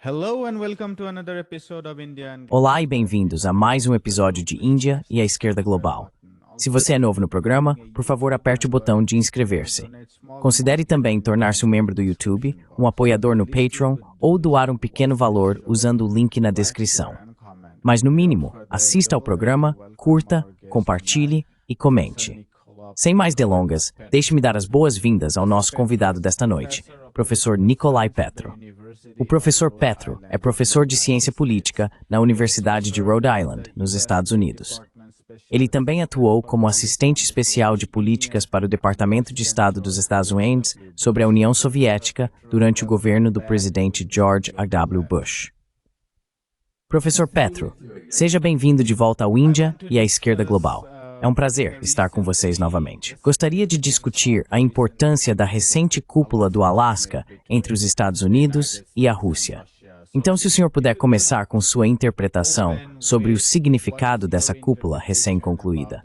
Hello and welcome to another episode of India. Olá e bem-vindos a mais um episódio de Índia e a Esquerda Global. Se você é novo no programa, por favor aperte o botão de inscrever-se. Considere também tornar-se um membro do YouTube, um apoiador no Patreon ou doar um pequeno valor usando o link na descrição. Mas no mínimo, assista ao programa, curta, compartilhe e comente. Sem mais delongas, deixe-me dar as boas-vindas ao nosso convidado desta noite, professor Nikolai Petro. O professor Petro é professor de ciência política na Universidade de Rhode Island, nos Estados Unidos. Ele também atuou como assistente especial de políticas para o Departamento de Estado dos Estados Unidos sobre a União Soviética durante o governo do presidente George W. Bush. Professor Petro, seja bem-vindo de volta ao Índia e à Esquerda Global. É um prazer estar com vocês novamente. Gostaria de discutir a importância da recente cúpula do Alasca entre os Estados Unidos e a Rússia. Então, se o senhor puder começar com sua interpretação sobre o significado dessa cúpula recém-concluída.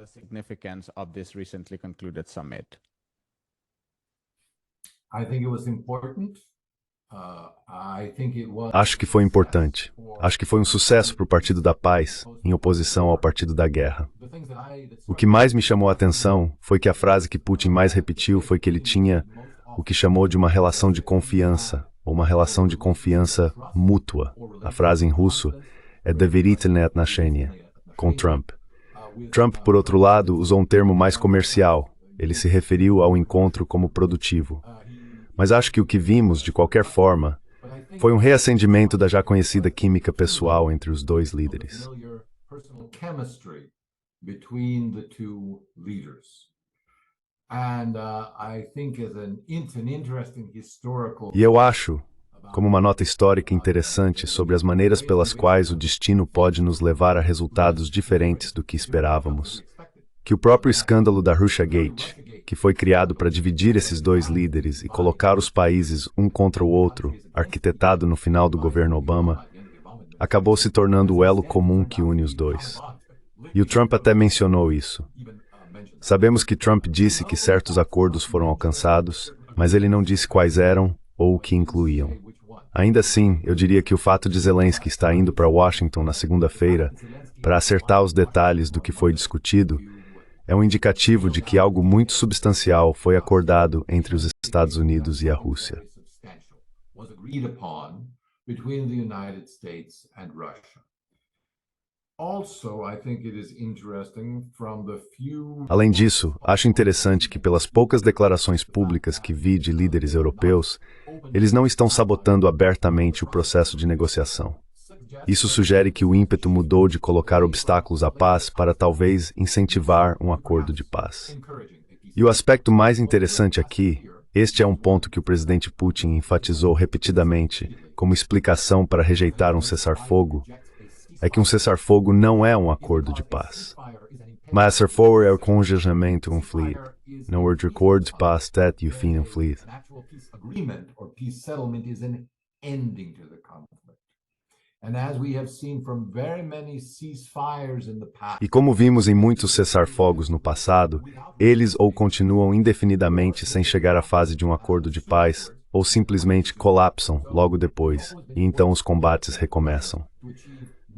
Acho que foi importante. Acho que foi um sucesso para o Partido da Paz, em oposição ao Partido da Guerra. O que mais me chamou a atenção foi que a frase que Putin mais repetiu foi que ele tinha o que chamou de uma relação de confiança, ou uma relação de confiança mútua. A frase em russo é «doverительное отношение», com Trump. Trump, por outro lado, usou um termo mais comercial. Ele se referiu ao encontro como produtivo. Mas acho que o que vimos, de qualquer forma, foi um reacendimento da já conhecida química pessoal entre os dois líderes. E eu acho, como uma nota histórica interessante sobre as maneiras pelas quais o destino pode nos levar a resultados diferentes do que esperávamos, que o próprio escândalo da Russiagate, que foi criado para dividir esses dois líderes e colocar os países um contra o outro, arquitetado no final do governo Obama, acabou se tornando o elo comum que une os dois. E o Trump até mencionou isso. Sabemos que Trump disse que certos acordos foram alcançados, mas ele não disse quais eram ou o que incluíam. Ainda assim, eu diria que o fato de Zelensky estar indo para Washington na segunda-feira para acertar os detalhes do que foi discutido é um indicativo de que algo muito substancial foi acordado entre os Estados Unidos e a Rússia. Além disso, acho interessante que pelas poucas declarações públicas que vi de líderes europeus, eles não estão sabotando abertamente o processo de negociação. Isso sugere que o ímpeto mudou de colocar obstáculos à paz para talvez incentivar um acordo de paz. E o aspecto mais interessante aqui, este é um ponto que o presidente Putin enfatizou repetidamente como explicação para rejeitar um cessar-fogo, é que um cessar-fogo não é um acordo de paz. Mas cessar-fogo é o congelamento de conflito. Não é de acordo de paz até o fim do conflito. E como vimos em muitos cessar-fogos no passado, eles ou continuam indefinidamente sem chegar à fase de um acordo de paz, ou simplesmente colapsam logo depois, e então os combates recomeçam.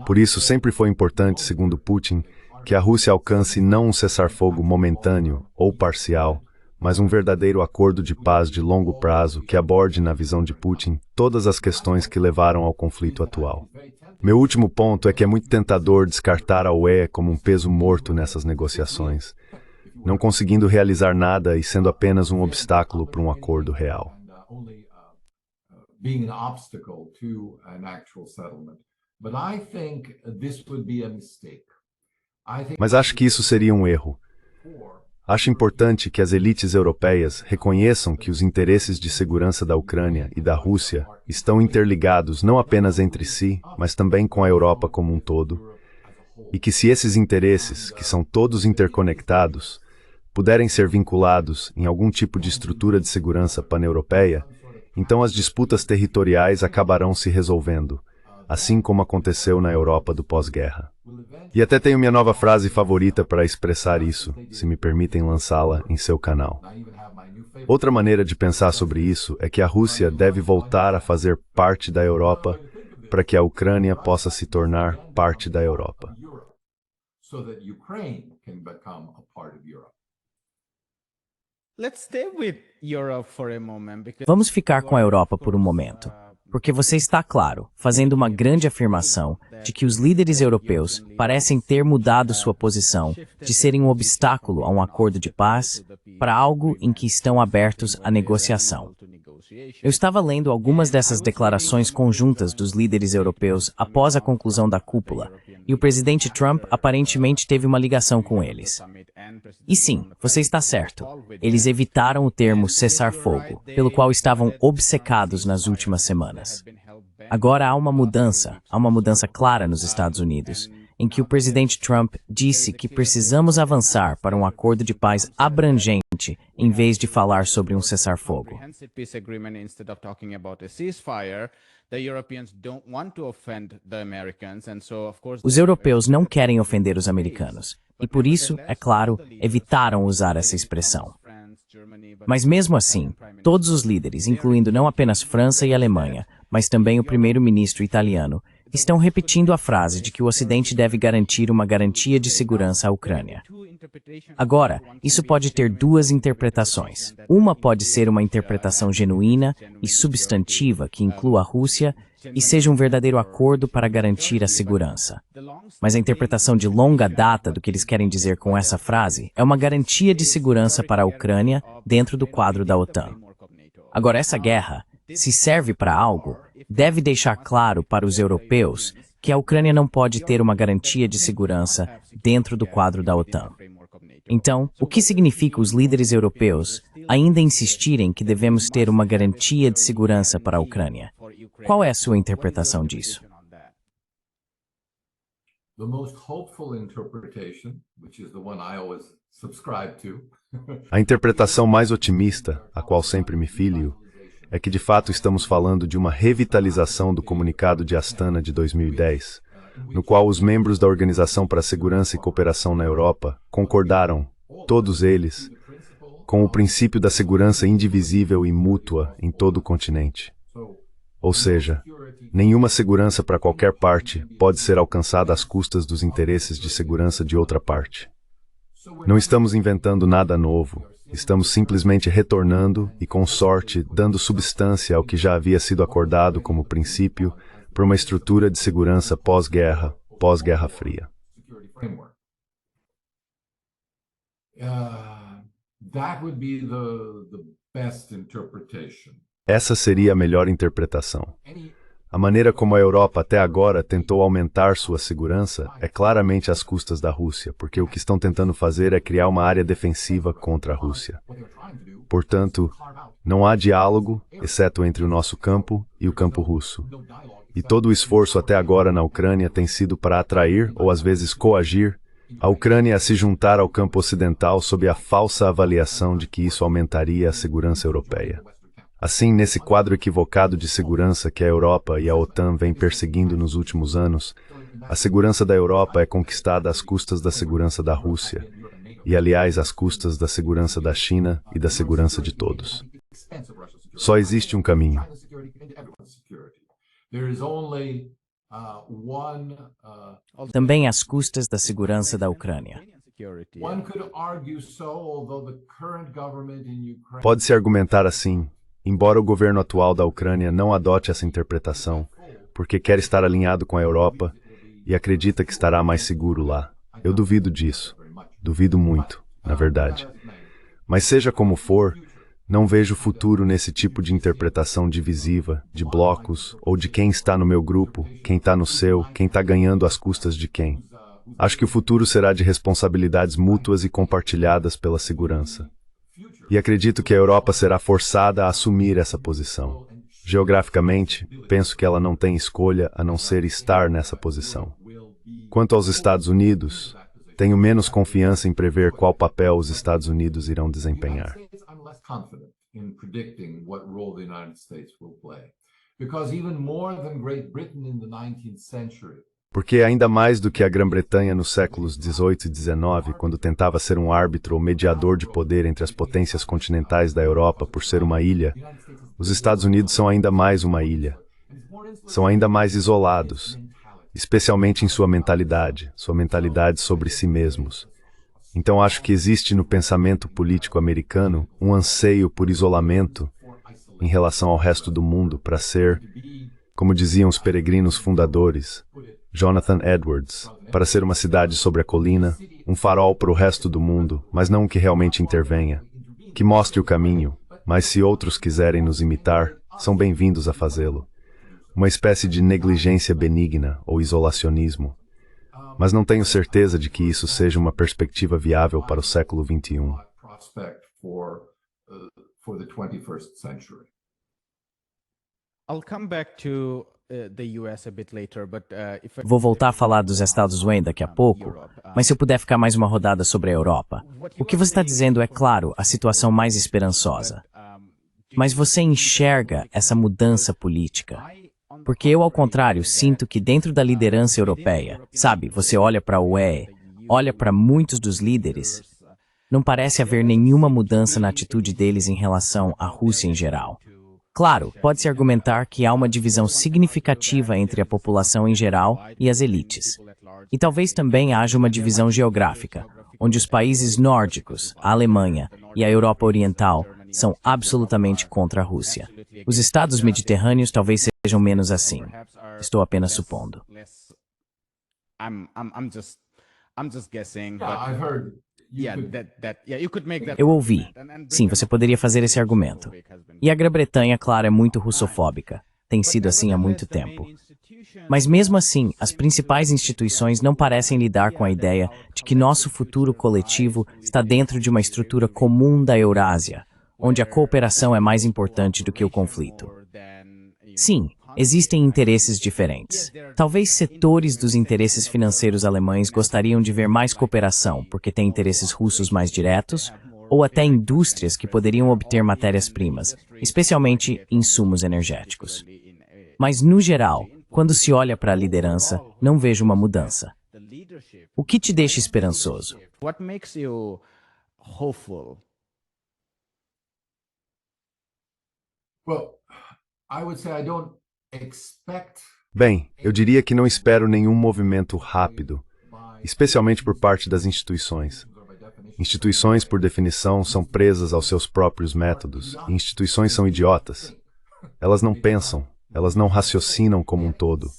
Por isso, sempre foi importante, segundo Putin, que a Rússia alcance não um cessar-fogo momentâneo ou parcial, mas um verdadeiro acordo de paz de longo prazo que aborde, na visão de Putin, todas as questões que levaram ao conflito atual. Meu último ponto é que é muito tentador descartar a UE como um peso morto nessas negociações, não conseguindo realizar nada e sendo apenas um obstáculo para um acordo real. Mas acho que isso seria um erro. Acho importante que as elites europeias reconheçam que os interesses de segurança da Ucrânia e da Rússia estão interligados não apenas entre si, mas também com a Europa como um todo, e que se esses interesses, que são todos interconectados, puderem ser vinculados em algum tipo de estrutura de segurança pan-europeia, então as disputas territoriais acabarão se resolvendo, assim como aconteceu na Europa do pós-guerra. E até tenho minha nova frase favorita para expressar isso, se me permitem lançá-la em seu canal. Outra maneira de pensar sobre isso é que a Rússia deve voltar a fazer parte da Europa para que a Ucrânia possa se tornar parte da Europa. Vamos ficar com a Europa por um momento, porque você está, claro, fazendo uma grande afirmação de que os líderes europeus parecem ter mudado sua posição de serem um obstáculo a um acordo de paz para algo em que estão abertos à negociação. Eu estava lendo algumas dessas declarações conjuntas dos líderes europeus após a conclusão da cúpula, e o presidente Trump aparentemente teve uma ligação com eles. E sim, você está certo. Eles evitaram o termo cessar-fogo, pelo qual estavam obcecados nas últimas semanas. Agora há uma mudança clara nos Estados Unidos, em que o presidente Trump disse que precisamos avançar para um acordo de paz abrangente em vez de falar sobre um cessar-fogo. Os europeus não querem ofender os americanos, e por isso, é claro, evitaram usar essa expressão. Mas mesmo assim, todos os líderes, incluindo não apenas França e Alemanha, mas também o primeiro-ministro italiano, estão repetindo a frase de que o Ocidente deve garantir uma garantia de segurança à Ucrânia. Agora, isso pode ter duas interpretações. Uma pode ser uma interpretação genuína e substantiva que inclua a Rússia e seja um verdadeiro acordo para garantir a segurança. Mas a interpretação de longa data do que eles querem dizer com essa frase é uma garantia de segurança para a Ucrânia dentro do quadro da OTAN. Agora, essa guerra, se serve para algo, deve deixar claro para os europeus que a Ucrânia não pode ter uma garantia de segurança dentro do quadro da OTAN. Então, o que significa os líderes europeus ainda insistirem que devemos ter uma garantia de segurança para a Ucrânia? Qual é a sua interpretação disso? A interpretação mais otimista, a qual sempre me filio, é que de fato estamos falando de uma revitalização do Comunicado de Astana de 2010, no qual os membros da Organização para a Segurança e Cooperação na Europa concordaram, todos eles, com o princípio da segurança indivisível e mútua em todo o continente. Ou seja, nenhuma segurança para qualquer parte pode ser alcançada às custas dos interesses de segurança de outra parte. Não estamos inventando nada novo. Estamos simplesmente retornando e, com sorte, dando substância ao que já havia sido acordado como princípio por uma estrutura de segurança pós-guerra, pós-Guerra Fria. Essa seria a melhor interpretação. A maneira como a Europa até agora tentou aumentar sua segurança é claramente às custas da Rússia, porque o que estão tentando fazer é criar uma área defensiva contra a Rússia. Portanto, não há diálogo, exceto entre o nosso campo e o campo russo. E todo o esforço até agora na Ucrânia tem sido para atrair, ou às vezes coagir, a Ucrânia a se juntar ao campo ocidental sob a falsa avaliação de que isso aumentaria a segurança europeia. Assim, nesse quadro equivocado de segurança que a Europa e a OTAN vêm perseguindo nos últimos anos, a segurança da Europa é conquistada às custas da segurança da Rússia, e aliás às custas da segurança da China e da segurança de todos. Só existe um caminho. Também às custas da segurança da Ucrânia. Pode-se argumentar assim, embora o governo atual da Ucrânia não adote essa interpretação, porque quer estar alinhado com a Europa e acredita que estará mais seguro lá. Eu duvido disso. Duvido muito, na verdade. Mas seja como for, não vejo futuro nesse tipo de interpretação divisiva, de blocos, ou de quem está no meu grupo, quem está no seu, quem está ganhando às custas de quem. Acho que o futuro será de responsabilidades mútuas e compartilhadas pela segurança. E acredito que a Europa será forçada a assumir essa posição. Geograficamente, penso que ela não tem escolha a não ser estar nessa posição. Quanto aos Estados Unidos, tenho menos confiança em prever qual papel os Estados Unidos irão desempenhar. Porque ainda mais do que a Grã-Bretanha nos séculos XVIII e XIX, quando tentava ser um árbitro ou mediador de poder entre as potências continentais da Europa por ser uma ilha, os Estados Unidos são ainda mais uma ilha. são ainda mais isolados, especialmente em sua mentalidade sobre si mesmos. Então acho que existe no pensamento político americano um anseio por isolamento em relação ao resto do mundo para ser, como diziam os peregrinos fundadores, Jonathan Edwards, para ser uma cidade sobre a colina, um farol para o resto do mundo, mas não um que realmente intervenha, que mostre o caminho, mas se outros quiserem nos imitar, são bem-vindos a fazê-lo. Uma espécie de negligência benigna ou isolacionismo. Mas não tenho certeza de que isso seja uma perspectiva viável para o século XXI. Vou voltar a falar dos Estados Unidos daqui a pouco, mas se eu puder ficar mais uma rodada sobre a Europa. O que você está dizendo é, claro, a situação mais esperançosa. Mas você enxerga essa mudança política? Porque eu, ao contrário, sinto que dentro da liderança europeia, sabe, você olha para a UE, olha para muitos dos líderes, não parece haver nenhuma mudança na atitude deles em relação à Rússia em geral. Claro, pode-se argumentar que há uma divisão significativa entre a população em geral e as elites. E talvez também haja uma divisão geográfica, onde os países nórdicos, a Alemanha e a Europa Oriental são absolutamente contra a Rússia. Os estados mediterrâneos talvez sejam menos assim. Estou apenas supondo. Eu ouvi. Sim, você poderia fazer esse argumento. E a Grã-Bretanha, claro, é muito russofóbica. Tem sido assim há muito tempo. Mas mesmo assim, as principais instituições não parecem lidar com a ideia de que nosso futuro coletivo está dentro de uma estrutura comum da Eurásia, onde a cooperação é mais importante do que o conflito. Sim, existem interesses diferentes. Talvez setores dos interesses financeiros alemães gostariam de ver mais cooperação, porque têm interesses russos mais diretos, ou até indústrias que poderiam obter matérias-primas, especialmente insumos energéticos. Mas, no geral, quando se olha para a liderança, não vejo uma mudança. O que te deixa esperançoso? Bem, eu diria que não espero nenhum movimento rápido, especialmente por parte das instituições. Instituições, por definição, são presas aos seus próprios métodos, e instituições são idiotas. Elas não pensam, elas não raciocinam como um todo.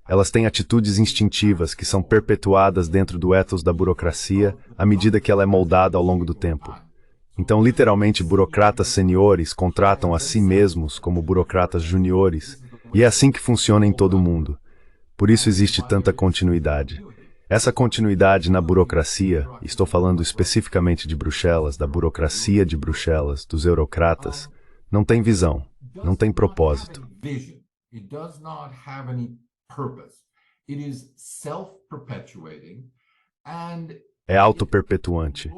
Elas têm atitudes instintivas que são perpetuadas dentro do ethos da burocracia à medida que ela é moldada ao longo do tempo. Então, literalmente, burocratas seniores contratam a si mesmos como burocratas juniores, e é assim que funciona em todo o mundo. Por isso existe tanta continuidade. Essa continuidade na burocracia, estou falando especificamente de Bruxelas, da burocracia de Bruxelas, dos eurocratas, não tem visão, não tem propósito. É auto-perpetuante.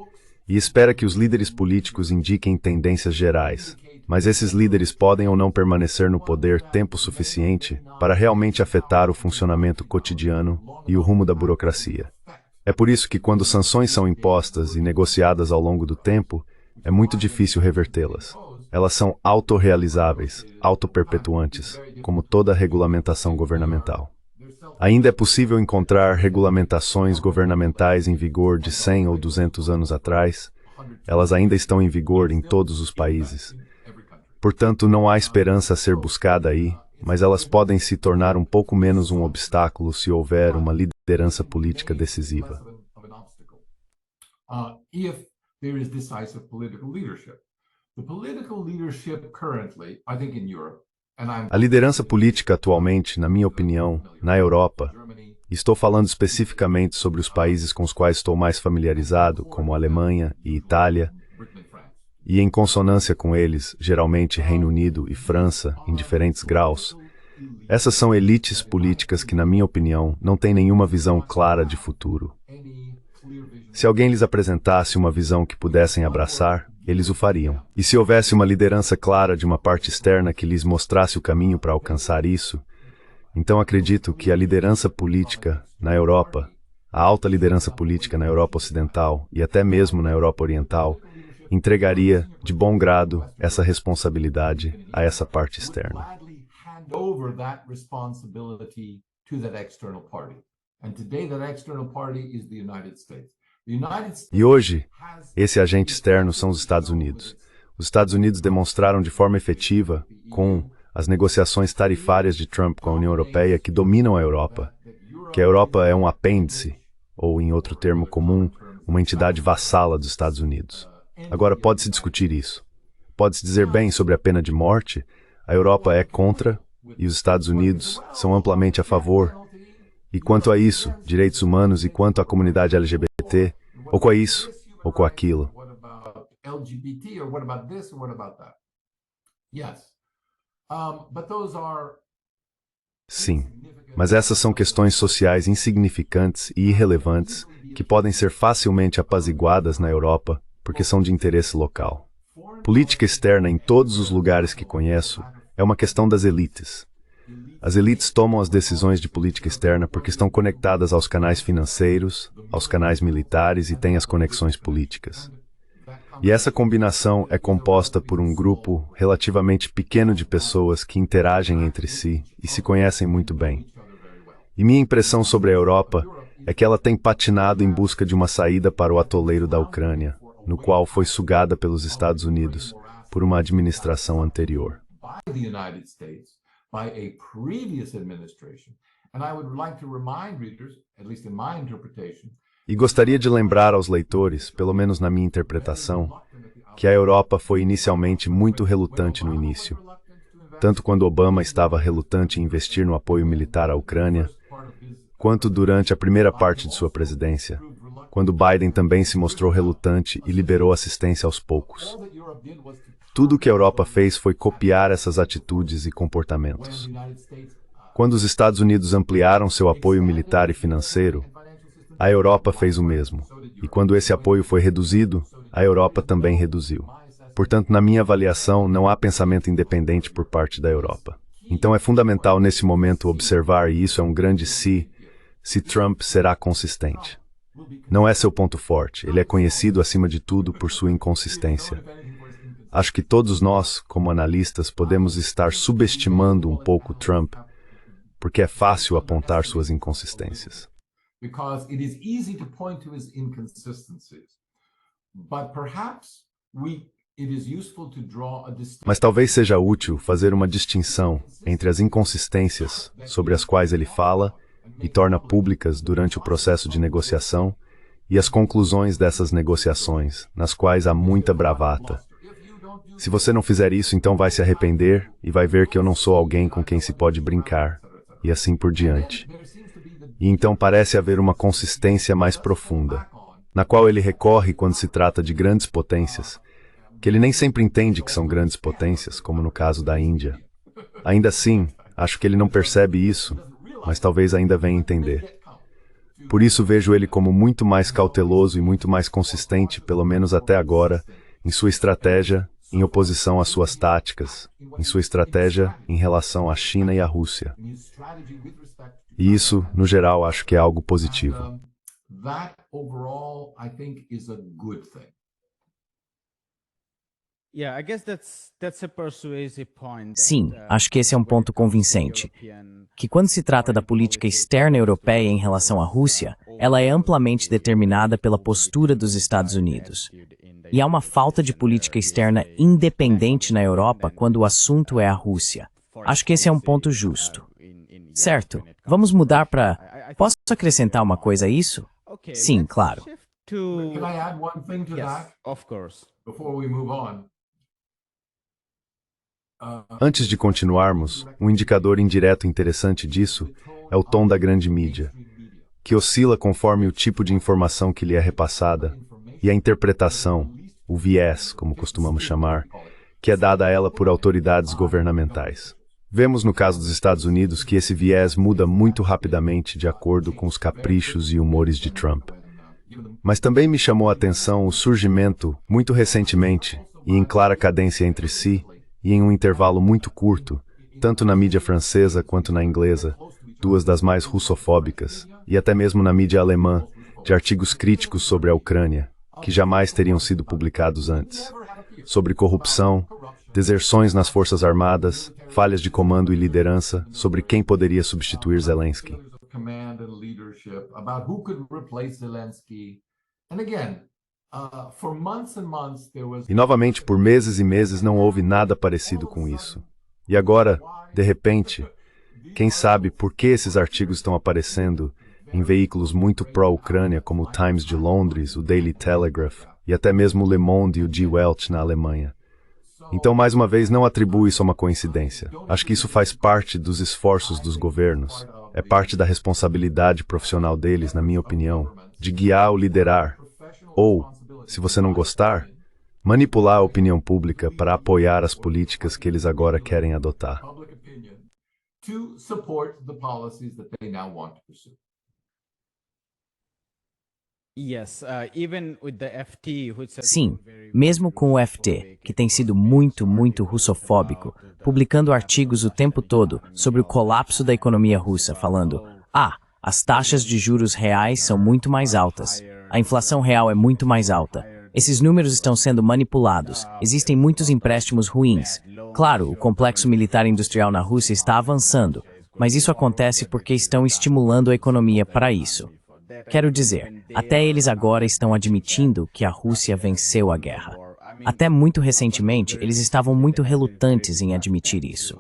E espera que os líderes políticos indiquem tendências gerais, mas esses líderes podem ou não permanecer no poder tempo suficiente para realmente afetar o funcionamento cotidiano e o rumo da burocracia. É por isso que quando sanções são impostas e negociadas ao longo do tempo, é muito difícil revertê-las. Elas são autorrealizáveis, autoperpetuantes, como toda regulamentação governamental. Ainda é possível encontrar regulamentações governamentais em vigor de 100 ou 200 anos atrás. Elas ainda estão em vigor em todos os países. Portanto, não há esperança a ser buscada aí, mas elas podem se tornar um pouco menos um obstáculo se houver uma liderança política decisiva. A liderança política atualmente, na minha opinião, na Europa, estou falando especificamente sobre os países com os quais estou mais familiarizado, como Alemanha e Itália, e em consonância com eles, geralmente Reino Unido e França, em diferentes graus. Essas são elites políticas que, na minha opinião, não têm nenhuma visão clara de futuro. Se alguém lhes apresentasse uma visão que pudessem abraçar, eles o fariam. E se houvesse uma liderança clara de uma parte externa que lhes mostrasse o caminho para alcançar isso, então acredito que a liderança política na Europa, a alta liderança política na Europa Ocidental e até mesmo na Europa Oriental, entregaria de bom grado essa responsabilidade a essa parte externa. over that responsibility to that external party. And today that external party is the United States. E hoje, esse agente externo são os Estados Unidos. Os Estados Unidos demonstraram de forma efetiva, com as negociações tarifárias de Trump com a União Europeia, que dominam a Europa, que a Europa é um apêndice, ou em outro termo comum, uma entidade vassala dos Estados Unidos. Agora, pode-se discutir isso. Pode-se dizer bem sobre a pena de morte, a Europa é contra e os Estados Unidos são amplamente a favor. E quanto a isso, direitos humanos, e quanto à comunidade LGBT, ou com isso, ou com aquilo. Sim, mas essas são questões sociais insignificantes e irrelevantes que podem ser facilmente apaziguadas na Europa porque são de interesse local. Política externa em todos os lugares que conheço é uma questão das elites. As elites tomam as decisões de política externa porque estão conectadas aos canais financeiros, aos canais militares e têm as conexões políticas. E essa combinação é composta por um grupo relativamente pequeno de pessoas que interagem entre si e se conhecem muito bem. E minha impressão sobre a Europa é que ela tem patinado em busca de uma saída para o atoleiro da Ucrânia, no qual foi sugada pelos Estados Unidos por uma administração anterior. By a previous administration. And I would like to remind readers, at least in my interpretation, e gostaria de lembrar aos leitores, pelo menos na minha interpretação, que a Europa foi inicialmente muito relutante no início. Tanto quando Obama estava relutante em investir no apoio militar à Ucrânia, quanto durante a primeira parte de sua presidência, quando Biden também se mostrou relutante e liberou assistência aos poucos. Tudo o que a Europa fez foi copiar essas atitudes e comportamentos. Quando os Estados Unidos ampliaram seu apoio militar e financeiro, a Europa fez o mesmo. E quando esse apoio foi reduzido, a Europa também reduziu. Portanto, na minha avaliação, não há pensamento independente por parte da Europa. Então é fundamental nesse momento observar, e isso é um grande se Trump será consistente. Não é seu ponto forte, ele é conhecido acima de tudo por sua inconsistência. Acho que todos nós, como analistas, podemos estar subestimando um pouco Trump, porque é fácil apontar suas inconsistências. Mas talvez seja útil fazer uma distinção entre as inconsistências sobre as quais ele fala e torna públicas durante o processo de negociação e as conclusões dessas negociações, nas quais há muita bravata. Se você não fizer isso, então vai se arrepender e vai ver que eu não sou alguém com quem se pode brincar, e assim por diante. E então parece haver uma consistência mais profunda, na qual ele recorre quando se trata de grandes potências, que ele nem sempre entende que são grandes potências, como no caso da Índia. Ainda assim, acho que ele não percebe isso, mas talvez ainda venha entender. Por isso vejo ele como muito mais cauteloso e muito mais consistente, pelo menos até agora, em sua estratégia, em oposição às suas táticas, em sua estratégia em relação à China e à Rússia. E isso, no geral, acho que é algo positivo. Sim, acho que esse é um ponto convincente, que quando se trata da política externa europeia em relação à Rússia, ela é amplamente determinada pela postura dos Estados Unidos. E há uma falta de política externa independente na Europa quando o assunto é a Rússia. Acho que esse é um ponto justo. Certo, vamos mudar para... Posso acrescentar uma coisa a isso? Sim, claro. Can I add one thing to that? Of course. Before we move on. Antes de continuarmos, um indicador indireto interessante disso é o tom da grande mídia, que oscila conforme o tipo de informação que lhe é repassada e a interpretação, o viés, como costumamos chamar, que é dada a ela por autoridades governamentais. Vemos no caso dos Estados Unidos que esse viés muda muito rapidamente de acordo com os caprichos e humores de Trump. Mas também me chamou a atenção o surgimento, muito recentemente, e em clara cadência entre si, e em um intervalo muito curto, tanto na mídia francesa quanto na inglesa, duas das mais russofóbicas, e até mesmo na mídia alemã, de artigos críticos sobre a Ucrânia, que jamais teriam sido publicados antes, sobre corrupção, deserções nas forças armadas, falhas de comando e liderança sobre quem poderia substituir Zelensky. E novamente, por meses e meses não houve nada parecido com isso. E agora, de repente, quem sabe por que esses artigos estão aparecendo em veículos muito pró-Ucrânia, como o Times de Londres, o Daily Telegraph e até mesmo o Le Monde e o Die Welt na Alemanha. Então, mais uma vez, não atribuo isso a uma coincidência. Acho que isso faz parte dos esforços dos governos. É parte da responsabilidade profissional deles, na minha opinião, de guiar ou liderar. Ou, se você não gostar, manipular a opinião pública para apoiar as políticas que eles agora querem adotar. Sim, mesmo com o FT, que tem sido muito russofóbico, publicando artigos o tempo todo sobre o colapso da economia russa, falando: as taxas de juros reais são muito mais altas, a inflação real é muito mais alta, esses números estão sendo manipulados, existem muitos empréstimos ruins. Claro, o complexo militar industrial na Rússia está avançando, mas isso acontece porque estão estimulando a economia para isso. Quero dizer, até eles agora estão admitindo que a Rússia venceu a guerra. Até muito recentemente, eles estavam muito relutantes em admitir isso.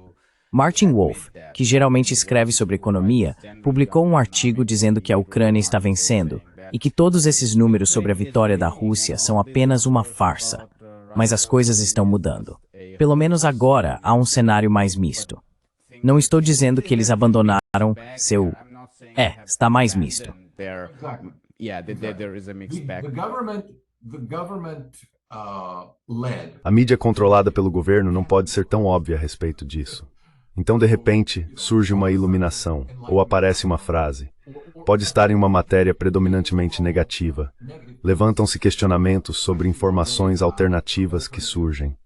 Martin Wolf, que geralmente escreve sobre economia, publicou um artigo dizendo que a Ucrânia está vencendo e que todos esses números sobre a vitória da Rússia são apenas uma farsa. Mas as coisas estão mudando. Pelo menos agora há um cenário mais misto. Não estou dizendo que eles abandonaram seu... está mais misto. A mídia controlada pelo governo não pode ser tão óbvia a respeito disso. Então, de repente, surge uma iluminação, ou aparece uma frase. Pode estar em uma matéria predominantemente negativa. Levantam-se questionamentos sobre informações alternativas que surgem.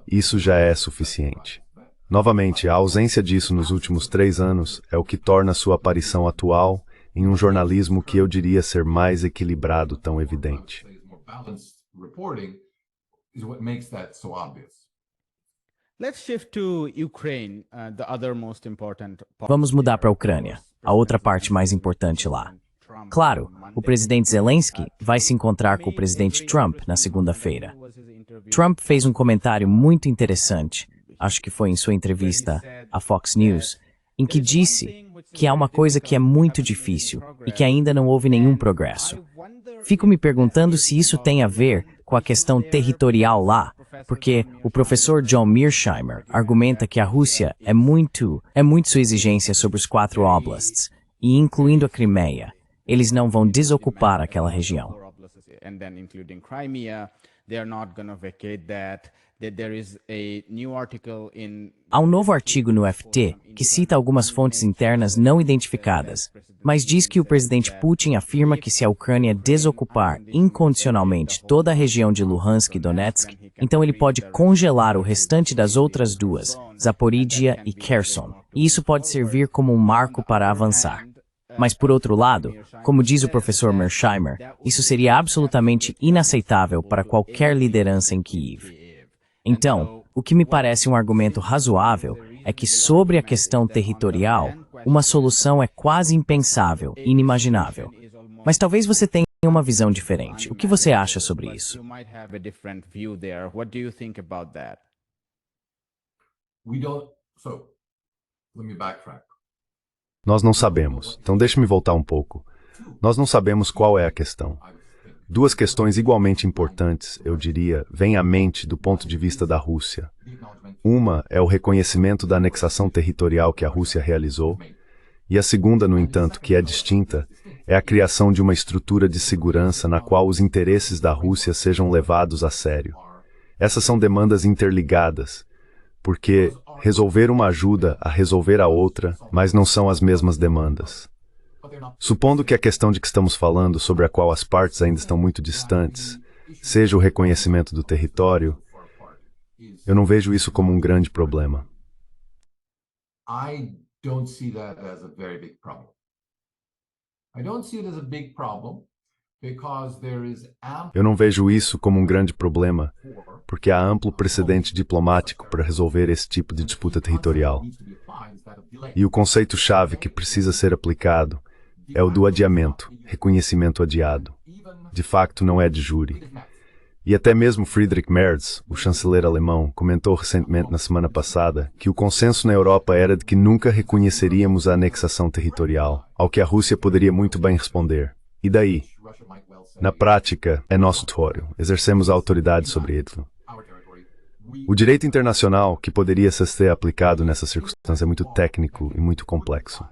Isso já é suficiente. Novamente, a ausência disso nos últimos 3 anos é o que torna sua aparição atual em um jornalismo que eu diria ser mais equilibrado tão evidente. Vamos mudar para a Ucrânia, a outra parte mais importante lá. Claro, o presidente Zelensky vai se encontrar com o presidente Trump na segunda-feira. Trump fez um comentário muito interessante, acho que foi em sua entrevista à Fox News, em que disse que há uma coisa que é muito difícil e que ainda não houve nenhum progresso. Fico me perguntando se isso tem a ver com a questão territorial lá, porque o professor John Mearsheimer argumenta que a Rússia é muito sua exigência sobre os 4 oblasts, e incluindo a Crimeia, eles não vão desocupar aquela região. Há um novo artigo no FT que cita algumas fontes internas não identificadas, mas diz que o presidente Putin afirma que se a Ucrânia desocupar incondicionalmente toda a região de Luhansk e Donetsk, então ele pode congelar o restante das outras 2, Zaporídia e Kherson, e isso pode servir como um marco para avançar. Mas, por outro lado, como diz o professor Mearsheimer, isso seria absolutamente inaceitável para qualquer liderança em Kiev. Então, o que me parece um argumento razoável é que, sobre a questão territorial, uma solução é quase impensável, inimaginável. Mas talvez você tenha uma visão diferente. O que você acha sobre isso? Nós não sabemos. Então deixe-me voltar um pouco. Nós não sabemos qual é a questão. 2 questões igualmente importantes, eu diria, vêm à mente do ponto de vista da Rússia. Uma é o reconhecimento da anexação territorial que a Rússia realizou, e a segunda, no entanto, que é distinta, é a criação de uma estrutura de segurança na qual os interesses da Rússia sejam levados a sério. Essas são demandas interligadas, porque resolver uma ajuda a resolver a outra, mas não são as mesmas demandas. Supondo que a questão de que estamos falando, sobre a qual as partes ainda estão muito distantes, seja o reconhecimento do território, eu não vejo isso como um grande problema. because there is Eu não vejo isso como um grande problema, porque há amplo precedente diplomático para resolver esse tipo de disputa territorial. E o conceito-chave que precisa ser aplicado é o do adiamento, reconhecimento adiado. De facto, não é de jure. E até mesmo Friedrich Merz, o chanceler alemão, comentou recentemente na semana passada que o consenso na Europa era de que nunca reconheceríamos a anexação territorial, ao que a Rússia poderia muito bem responder. E daí? Na prática, é nosso território, exercemos a autoridade sobre ele. O direito internacional que poderia ser aplicado nessa circunstância é muito técnico e muito complexo.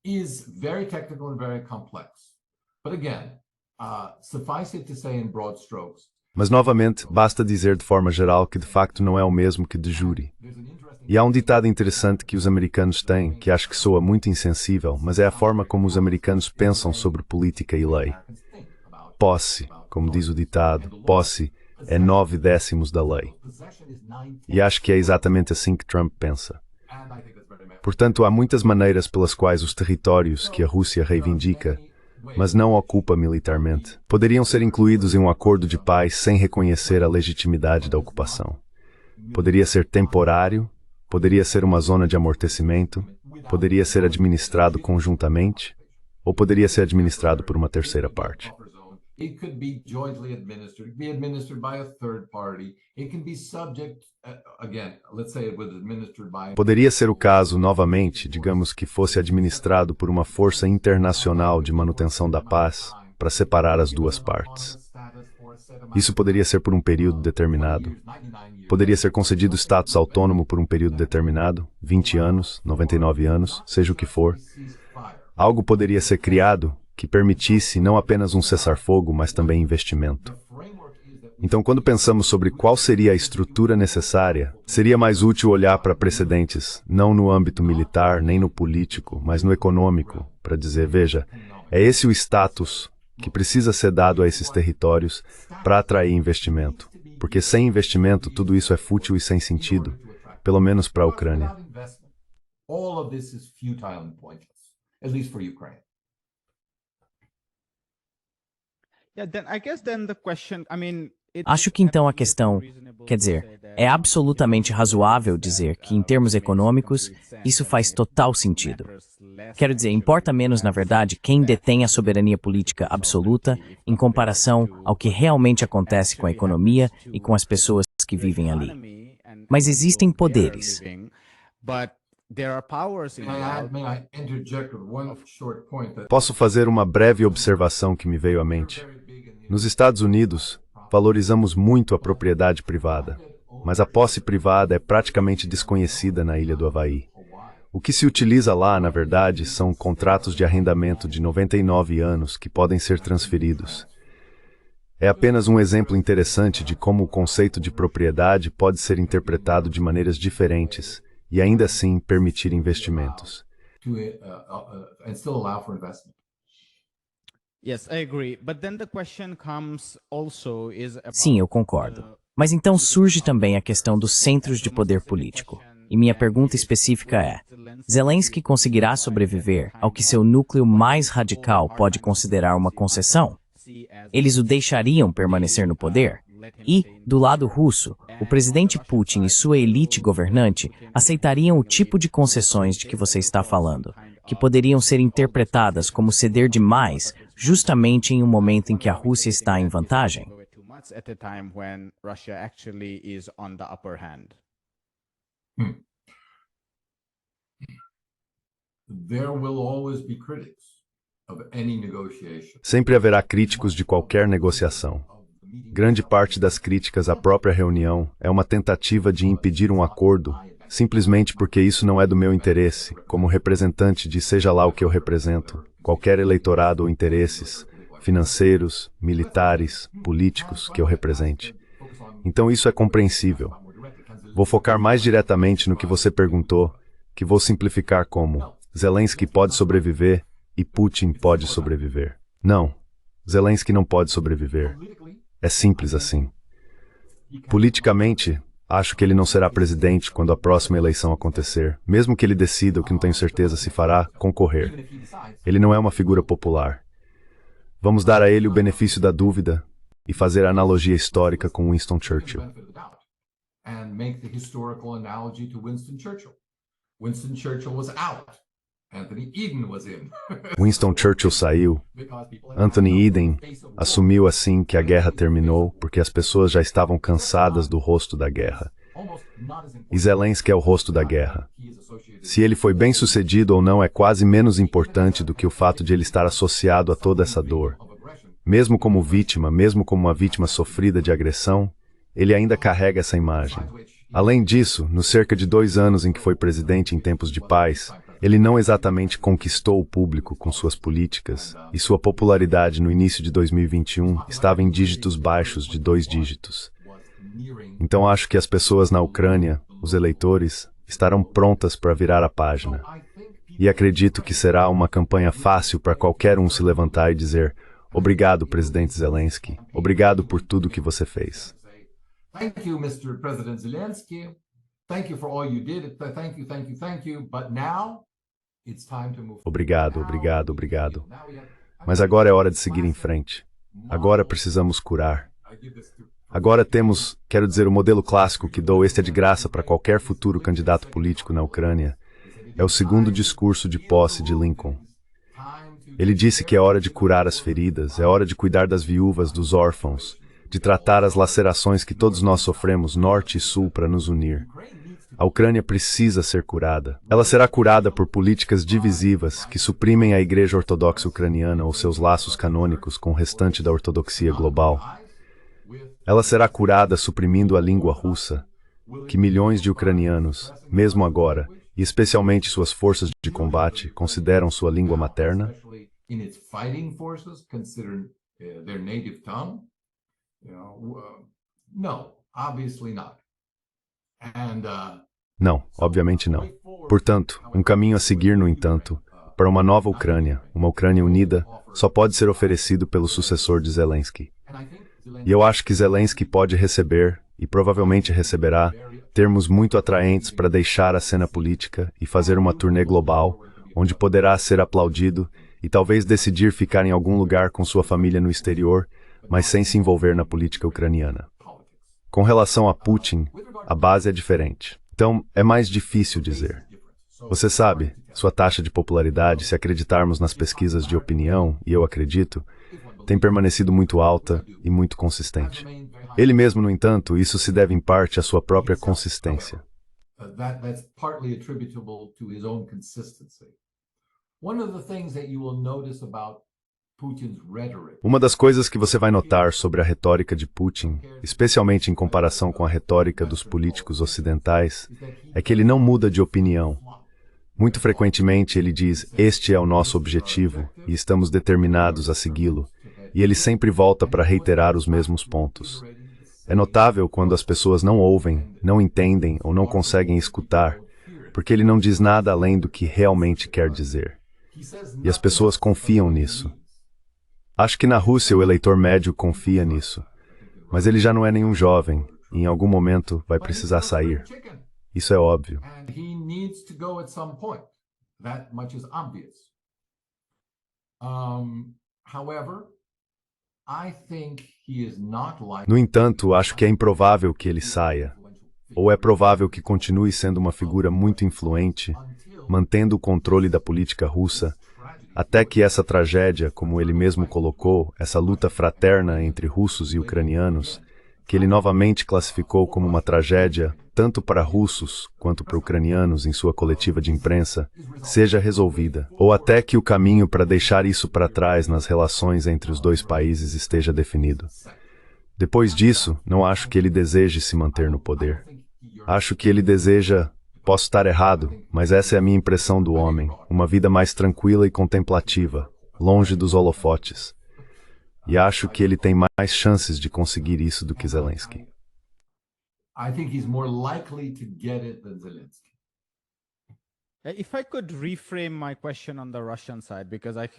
is very technical and very complex. But again, suffice it to say in broad strokes. Mas, novamente, basta dizer de forma geral que de facto não é o mesmo que de jure. E há um ditado interessante que os americanos têm, que acho que soa muito insensível, mas é a forma como os americanos pensam sobre política e lei. Posse, como diz o ditado, posse é 9/10 da lei. E acho que é exatamente assim que Trump pensa. Portanto, há muitas maneiras pelas quais os territórios que a Rússia reivindica, mas não ocupa militarmente, poderiam ser incluídos em um acordo de paz sem reconhecer a legitimidade da ocupação. Poderia ser temporário, poderia ser uma zona de amortecimento, poderia ser administrado conjuntamente, ou poderia ser administrado por uma terceira parte. It could be jointly administered, it could be administered by a third party. It can be subject, again, let's say it was administered by... Poderia ser o caso, novamente, digamos que fosse administrado por uma força internacional de manutenção da paz para separar as duas partes. Isso poderia ser por um período determinado. Poderia ser concedido status autônomo por um período determinado, 20 anos, 99 anos, seja o que for. Algo poderia ser criado que permitisse não apenas um cessar-fogo, mas também investimento. Então, quando pensamos sobre qual seria a estrutura necessária, seria mais útil olhar para precedentes, não no âmbito militar, nem no político, mas no econômico, para dizer, veja, é esse o status que precisa ser dado a esses territórios para atrair investimento. Porque sem investimento, tudo isso é fútil e sem sentido, pelo menos para a Ucrânia. All of this is futile and pointless, at least for Ukraine. Acho que então a questão, quer dizer, é absolutamente razoável dizer que, em termos econômicos, isso faz total sentido. Quero dizer, importa menos, na verdade, quem detém a soberania política absoluta em comparação ao que realmente acontece com a economia e com as pessoas que vivem ali. Mas existem poderes. Posso fazer uma breve observação que me veio à mente. Nos Estados Unidos, valorizamos muito a propriedade privada, mas a posse privada é praticamente desconhecida na Ilha do Havaí. O que se utiliza lá, na verdade, são contratos de arrendamento de 99 anos que podem ser transferidos. É apenas um exemplo interessante de como o conceito de propriedade pode ser interpretado de maneiras diferentes e ainda assim permitir investimentos. Sim, eu concordo. Mas então surge também a questão dos centros de poder político. E minha pergunta específica é: Zelensky conseguirá sobreviver ao que seu núcleo mais radical pode considerar uma concessão? Eles o deixariam permanecer no poder? E, do lado russo, o presidente Putin e sua elite governante aceitariam o tipo de concessões de que você está falando, que poderiam ser interpretadas como ceder demais, justamente em um momento em que a Rússia está em vantagem? Sempre haverá críticos de qualquer negociação. Grande parte das críticas à própria reunião é uma tentativa de impedir um acordo, simplesmente porque isso não é do meu interesse, como representante de seja lá o que eu represento, qualquer eleitorado ou interesses, financeiros, militares, políticos que eu represente. Então isso é compreensível. Vou focar mais diretamente no que você perguntou, que vou simplificar como: Zelensky pode sobreviver e Putin pode sobreviver. Não, Zelensky não pode sobreviver. É simples assim. Politicamente, acho que ele não será presidente quando a próxima eleição acontecer, mesmo que ele decida, o que não tenho certeza se fará, concorrer. Ele não é uma figura popular. Vamos dar a ele o benefício da dúvida e fazer a analogia histórica com Winston Churchill. And make the historical analogy to Winston Churchill. Winston Churchill was out. Anthony Eden was in. Winston Churchill saiu. Anthony Eden assumiu assim que a guerra terminou porque as pessoas já estavam cansadas do rosto da guerra. E Zelensky é o rosto da guerra. Se ele foi bem sucedido ou não é quase menos importante do que o fato de ele estar associado a toda essa dor. Mesmo como vítima, mesmo como uma vítima sofrida de agressão, ele ainda carrega essa imagem. Além disso, nos cerca de 2 anos em que foi presidente em tempos de paz, ele não exatamente conquistou o público com suas políticas, e sua popularidade no início de 2021 estava em dígitos baixos de 2 dígitos. Então acho que as pessoas na Ucrânia, os eleitores, estarão prontas para virar a página. E acredito que será uma campanha fácil para qualquer um se levantar e dizer: obrigado, presidente Zelensky, obrigado por tudo que você fez. Thank you, Mr. President Zelensky. Thank you for all you did. Thank you. But now it's time to move. Obrigado, obrigado, obrigado. Mas agora é hora de seguir em frente. Agora precisamos curar. Agora temos, quero dizer, o modelo clássico que dou, este é de graça para qualquer futuro candidato político na Ucrânia. É o segundo discurso de posse de Lincoln. Ele disse que é hora de curar as feridas, é hora de cuidar das viúvas, dos órfãos, de tratar as lacerações que todos nós sofremos, norte e sul, para nos unir. A Ucrânia precisa ser curada. Ela será curada por políticas divisivas que suprimem a Igreja Ortodoxa Ucraniana ou seus laços canônicos com o restante da ortodoxia global. Ela será curada suprimindo a língua russa, que milhões de ucranianos, mesmo agora, e especialmente suas forças de combate, consideram sua língua materna. Não, obviamente não. Portanto, um caminho a seguir, no entanto, para uma nova Ucrânia, uma Ucrânia unida, só pode ser oferecido pelo sucessor de Zelensky. E eu acho que Zelensky pode receber, e provavelmente receberá, termos muito atraentes para deixar a cena política e fazer uma turnê global, onde poderá ser aplaudido e talvez decidir ficar em algum lugar com sua família no exterior, mas sem se envolver na política ucraniana. Com relação a Putin, a base é diferente. Então, é mais difícil dizer. Você sabe, sua taxa de popularidade, se acreditarmos nas pesquisas de opinião, e eu acredito, tem permanecido muito alta e muito consistente. Ele mesmo, no entanto, isso se deve em parte à sua própria consistência. Uma das coisas que você vai notar sobre a retórica de Putin, especialmente em comparação com a retórica dos políticos ocidentais, é que ele não muda de opinião. Muito frequentemente ele diz: este é o nosso objetivo e estamos determinados a segui-lo, e ele sempre volta para reiterar os mesmos pontos. É notável quando as pessoas não ouvem, não entendem ou não conseguem escutar, porque ele não diz nada além do que realmente quer dizer. E as pessoas confiam nisso. Acho que na Rússia o eleitor médio confia nisso, mas ele já não é nenhum jovem e em algum momento vai precisar sair. Isso é óbvio. No entanto, acho que é improvável que ele saia, ou é provável que continue sendo uma figura muito influente, mantendo o controle da política russa, até que essa tragédia, como ele mesmo colocou, essa luta fraterna entre russos e ucranianos, que ele novamente classificou como uma tragédia tanto para russos quanto para ucranianos em sua coletiva de imprensa, seja resolvida, ou até que o caminho para deixar isso para trás nas relações entre os dois países esteja definido. Depois disso, não acho que ele deseje se manter no poder. Acho que ele deseja, posso estar errado, mas essa é a minha impressão do homem, uma vida mais tranquila e contemplativa, longe dos holofotes. E acho que ele tem mais chances de conseguir isso do que Zelensky.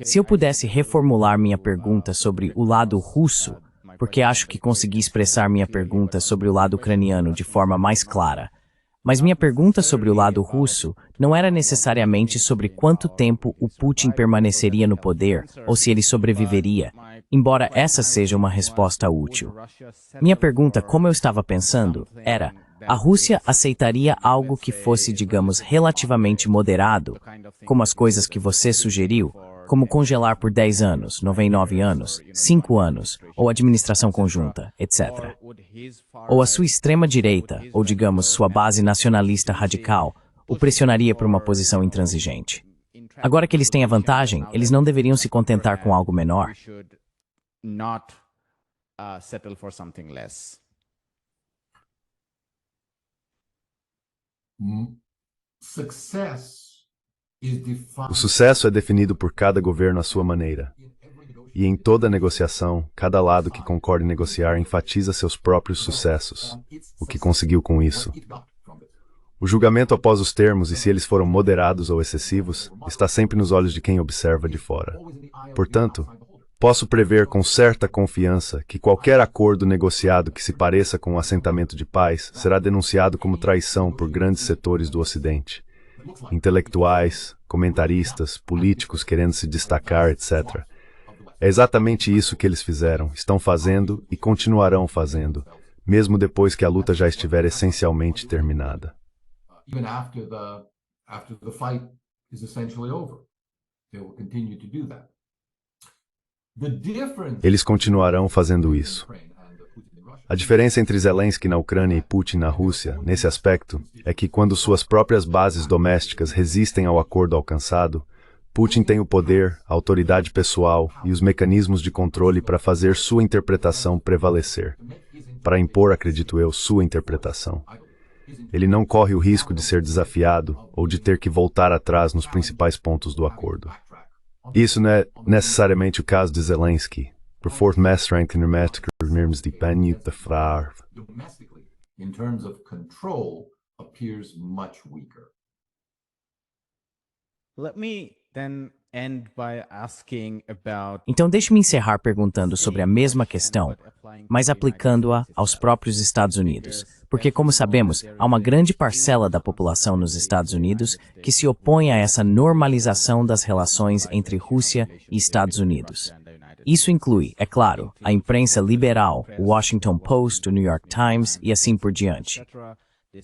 Se eu pudesse reformular minha pergunta sobre o lado russo, porque acho que consegui expressar minha pergunta sobre o lado ucraniano de forma mais clara. Mas minha pergunta sobre o lado russo não era necessariamente sobre quanto tempo o Putin permaneceria no poder ou se ele sobreviveria. embora essa seja uma resposta útil. Minha pergunta, como eu estava pensando, era: a Rússia aceitaria algo que fosse, digamos, relativamente moderado, como as coisas que você sugeriu, como congelar por 10 anos, 99 anos, 5 anos, ou administração conjunta, etc. Ou a sua extrema-direita, ou digamos, sua base nacionalista radical, o pressionaria por uma posição intransigente. Agora que eles têm a vantagem, eles não deveriam se contentar com algo menor. O sucesso é definido por cada governo à sua maneira. E em toda negociação, cada lado que concorde negociar enfatiza seus próprios sucessos, o que conseguiu com isso. O julgamento após os termos e se eles foram moderados ou excessivos está sempre nos olhos de quem observa de fora. Portanto, posso prever com certa confiança que qualquer acordo negociado que se pareça com um assentamento de paz será denunciado como traição por grandes setores do Ocidente. Intelectuais, comentaristas, políticos querendo se destacar, etc. É exatamente isso que eles fizeram, estão fazendo e continuarão fazendo, mesmo depois que a luta já estiver essencialmente terminada. Even after the fight is essentially over, they will continue to do that. Eles continuarão fazendo isso. A diferença entre Zelensky na Ucrânia e Putin na Rússia, nesse aspecto, é que quando suas próprias bases domésticas resistem ao acordo alcançado, Putin tem o poder, a autoridade pessoal e os mecanismos de controle para fazer sua interpretação prevalecer. Para impor, acredito eu, sua interpretação. Ele não corre o risco de ser desafiado ou de ter que voltar atrás nos principais pontos do acordo. Isso não é necessariamente o caso de Zelensky. In terms of control, appears much weaker. Let me then end by asking about Então deixe-me encerrar perguntando sobre a mesma questão, mas aplicando-a aos próprios Estados Unidos. Porque, como sabemos, há uma grande parcela da população nos Estados Unidos que se opõe a essa normalização das relações entre Rússia e Estados Unidos. Isso inclui, é claro, a imprensa liberal, o Washington Post, o New York Times e assim por diante.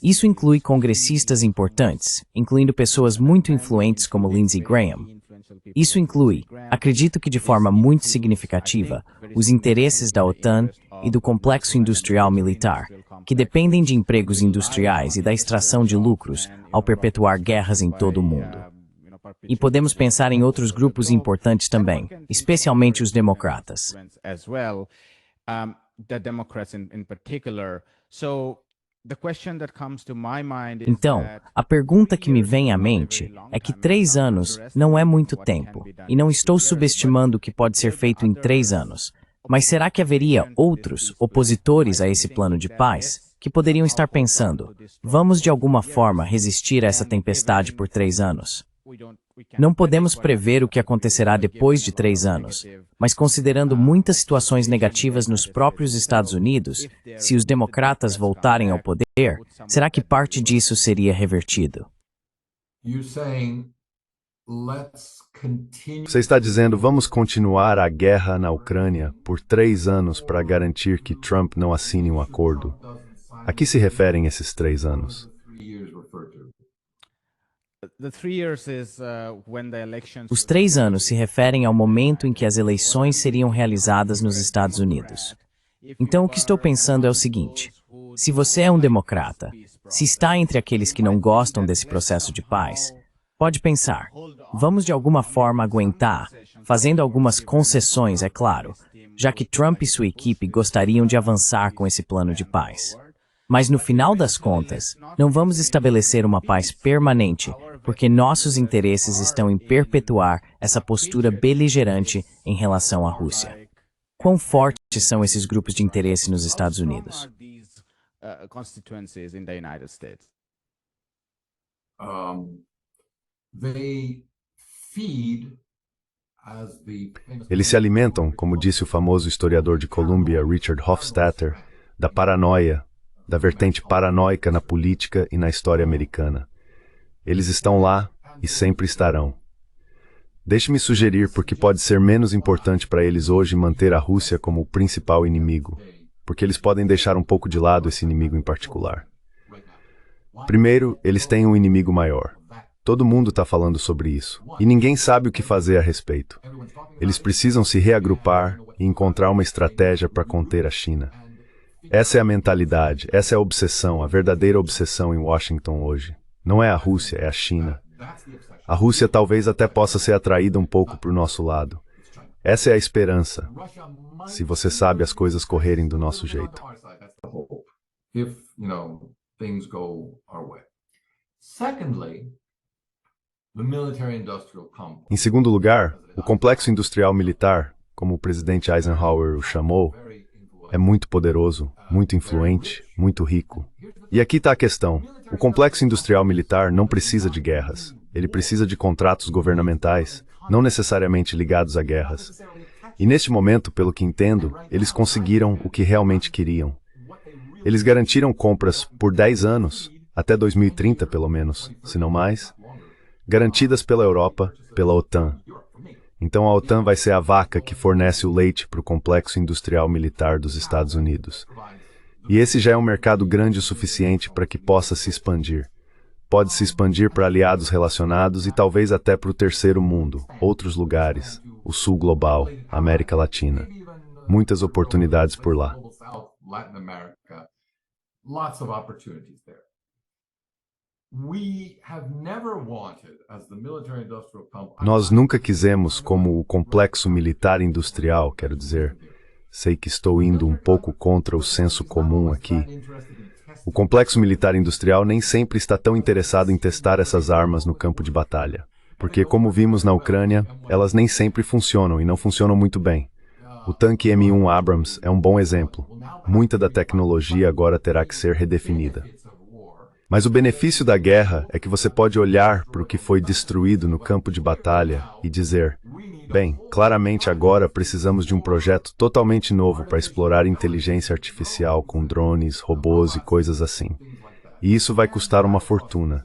Isso inclui congressistas importantes, incluindo pessoas muito influentes como Lindsey Graham. Isso inclui, acredito que de forma muito significativa, os interesses da OTAN e do complexo industrial militar, que dependem de empregos industriais e da extração de lucros ao perpetuar guerras em todo o mundo. E podemos pensar em outros grupos importantes também, especialmente os democratas. Então, a pergunta que me vem à mente é que 3 anos não é muito tempo, e não estou subestimando o que pode ser feito em 3 anos. Mas será que haveria outros opositores a esse plano de paz que poderiam estar pensando: vamos de alguma forma resistir a essa tempestade por 3 anos? Não podemos prever o que acontecerá depois de 3 anos, mas considerando muitas situações negativas nos próprios Estados Unidos, se os democratas voltarem ao poder, será que parte disso seria revertido? Você está dizendo, vamos continuar a guerra na Ucrânia por 3 anos para garantir que Trump não assine um acordo. A que se referem esses 3 anos? Os 3 anos se referem ao momento em que as eleições seriam realizadas nos Estados Unidos. Então, o que estou pensando é o seguinte: se você é um democrata, se está entre aqueles que não gostam desse processo de paz, pode pensar, vamos de alguma forma aguentar, fazendo algumas concessões, é claro, já que Trump e sua equipe gostariam de avançar com esse plano de paz. Mas no final das contas, não vamos estabelecer uma paz permanente, porque nossos interesses estão em perpetuar essa postura beligerante em relação à Rússia. Quão fortes são esses grupos de interesse nos Estados Unidos? Eles se alimentam, como disse o famoso historiador de Columbia, Richard Hofstadter, da paranoia, da vertente paranoica na política e na história americana. Eles estão lá e sempre estarão. Deixe-me sugerir porque pode ser menos importante para eles hoje manter a Rússia como o principal inimigo, porque eles podem deixar um pouco de lado esse inimigo em particular. Primeiro, eles têm um inimigo maior. Todo mundo está falando sobre isso, e ninguém sabe o que fazer a respeito. Eles precisam se reagrupar e encontrar uma estratégia para conter a China. Essa é a mentalidade, essa é a obsessão, a verdadeira obsessão em Washington hoje. Não é a Rússia, é a China. A Rússia talvez até possa ser atraída um pouco para o nosso lado. Essa é a esperança, se você sabe as coisas correrem do nosso jeito. Em segundo lugar, o complexo industrial militar, como o presidente Eisenhower o chamou, é muito poderoso, muito influente, muito rico. E aqui está a questão. O complexo industrial militar não precisa de guerras. Ele precisa de contratos governamentais, não necessariamente ligados a guerras. E neste momento, pelo que entendo, eles conseguiram o que realmente queriam. Eles garantiram compras por 10 anos, até 2030 pelo menos, se não mais, garantidas pela Europa, pela OTAN. Então a OTAN vai ser a vaca que fornece o leite para o complexo industrial militar dos Estados Unidos. E esse já é um mercado grande o suficiente para que possa se expandir. Pode se expandir para aliados relacionados e talvez até para o terceiro mundo, outros lugares, o sul global, a América Latina. Muitas oportunidades por lá. Nós nunca quisemos, como o complexo militar industrial, quero dizer, sei que estou indo um pouco contra o senso comum aqui. O complexo militar industrial nem sempre está tão interessado em testar essas armas no campo de batalha, porque, como vimos na Ucrânia, elas nem sempre funcionam e não funcionam muito bem. O tanque M1 Abrams é um bom exemplo. Muita da tecnologia agora terá que ser redefinida. Mas o benefício da guerra é que você pode olhar para o que foi destruído no campo de batalha e dizer, bem, claramente agora precisamos de um projeto totalmente novo para explorar inteligência artificial com drones, robôs e coisas assim. E isso vai custar uma fortuna.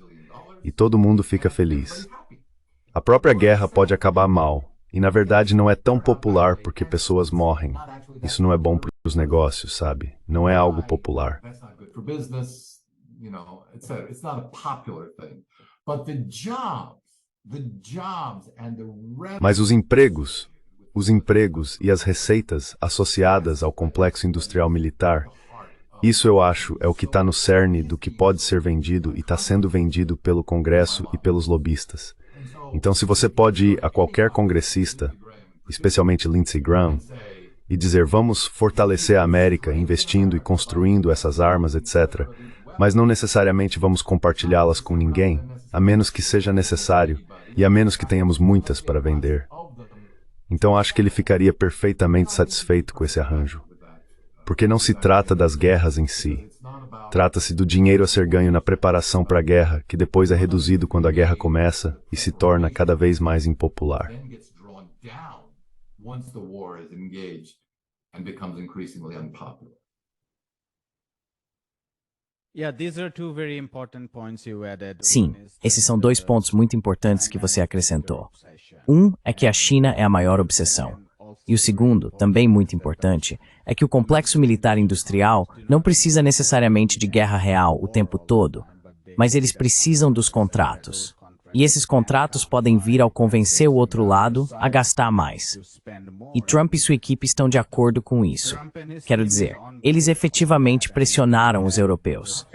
E todo mundo fica feliz. A própria guerra pode acabar mal. E na verdade não é tão popular porque pessoas morrem. Isso não é bom para os negócios, sabe? Não é algo popular. It's not a popular thing. But the jobs and the revenue... Mas os empregos e as receitas associadas ao complexo industrial militar, isso eu acho é o que está no cerne do que pode ser vendido e está sendo vendido pelo Congresso e pelos lobistas. Então se você pode ir a qualquer congressista, especialmente Lindsey Graham, e dizer vamos fortalecer a América investindo e construindo essas armas, etc., mas não necessariamente vamos compartilhá-las com ninguém, a menos que seja necessário e a menos que tenhamos muitas para vender. Então acho que ele ficaria perfeitamente satisfeito com esse arranjo. Porque não se trata das guerras em si. Trata-se do dinheiro a ser ganho na preparação para a guerra, que depois é reduzido quando a guerra começa e se torna cada vez mais impopular. Sim, esses são dois pontos muito importantes que você acrescentou. Um é que a China é a maior obsessão. E o segundo, também muito importante, é que o complexo militar industrial não precisa necessariamente de guerra real o tempo todo, mas eles precisam dos contratos. E esses contratos podem vir ao convencer o outro lado a gastar mais. E Trump e sua equipe estão de acordo com isso. Quero dizer, eles efetivamente pressionaram os europeus.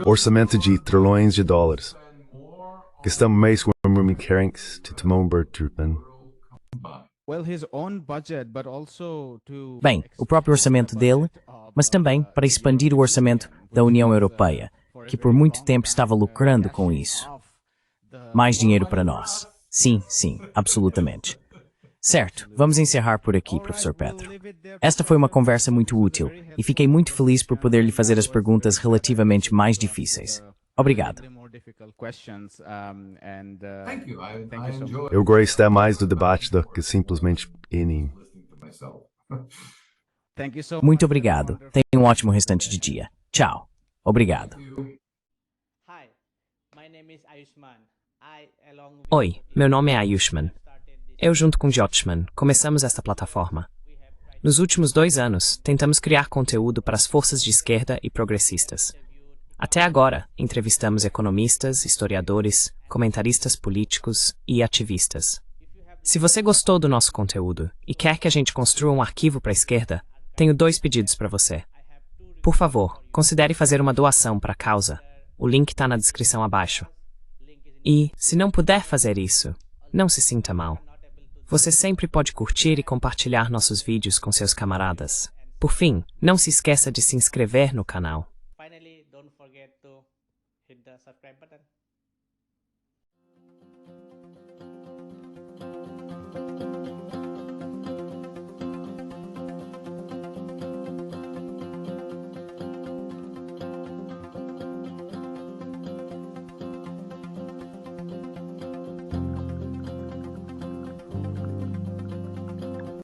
Orçamento de trilhões de dólares. Que estamos mais Bem, o próprio orçamento dele, mas também para expandir o orçamento da União Europeia, que por muito tempo estava lucrando com isso. Mais dinheiro para nós. Sim, sim, absolutamente. Certo, vamos encerrar por aqui, professor Petro. Esta foi uma conversa muito útil e fiquei muito feliz por poder lhe fazer as perguntas relativamente mais difíceis. Obrigado. Eu gostei mais do debate do que simplesmente inim. Muito obrigado. Tenha um ótimo restante de dia. Tchau. Obrigado. Hi, my name is Ayushman. Oi, meu nome é Ayushman. Eu, junto com Jyothishman, começamos esta plataforma. Nos últimos 2 anos, tentamos criar conteúdo para as forças de esquerda e progressistas. Até agora, entrevistamos economistas, historiadores, comentaristas políticos e ativistas. Se você gostou do nosso conteúdo e quer que a gente construa um arquivo para a esquerda, tenho 2 pedidos para você. Por favor, considere fazer uma doação para a causa. O link está na descrição abaixo. E, se não puder fazer isso, não se sinta mal. Você sempre pode curtir e compartilhar nossos vídeos com seus camaradas. Por fim, não se esqueça de se inscrever no canal. Finally, don't forget to hit the subscribe button.